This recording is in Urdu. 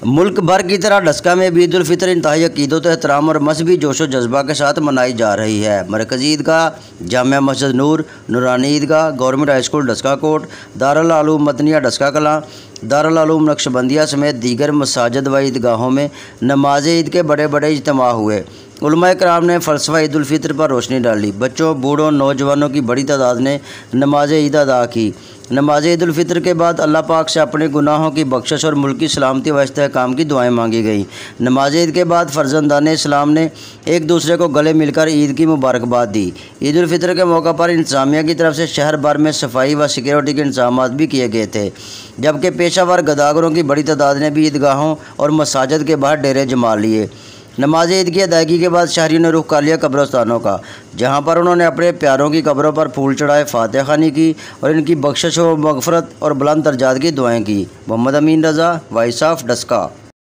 ملک بھر کی طرح ڈسکا میں بھی عید الفطر انتہائی عقیدت و احترام اور مذہبی جوش و جذبہ کے ساتھ منائی جا رہی ہے۔ مرکزی عیدگاہ، جامع مسجد نور، نورانی عیدگاہ، گورنمنٹ ہائی اسکول ڈسکا کوٹ، دارالعلوم مدنیہ ڈسکا کلاں، دارالعلوم نقشبندیہ سمیت دیگر مساجد و عیدگاہوں میں نماز عید کے بڑے بڑے اجتماع ہوئے۔ علماء کرام نے فلسفہ عید الفطر پر روشنی ڈالی۔ بچوں، بوڑھوں، نوجوانوں کی بڑی تعداد نے نماز عید ادا کی۔ نماز عید الفطر کے بعد اللہ پاک سے اپنے گناہوں کی بخشش اور ملکی سلامتی و استحکام کی دعائیں مانگی گئیں۔ نماز عید کے بعد فرزندان اسلام نے ایک دوسرے کو گلے مل کر عید کی مبارکباد دی۔ عید الفطر کے موقع پر انتظامیہ کی طرف سے شہر بھر میں صفائی و سیکورٹی کے انتظامات بھی کیے گئے تھے، جبکہ پیشہ ور گداگروں کی بڑی تعداد نے بھی عیدگاہوں اور مساجد کے باہر ڈیرے جما لیے۔ نماز عید کی ادائیگی کے بعد شہریوں نے رخ کر لیا قبرستانوں کا، جہاں پر انہوں نے اپنے پیاروں کی قبروں پر پھول چڑھائے، فاتحہ خوانی کی اور ان کی بخشش و مغفرت اور بلند درجات کی دعائیں کی۔ محمد امین رضا، وائس آف ڈسکا۔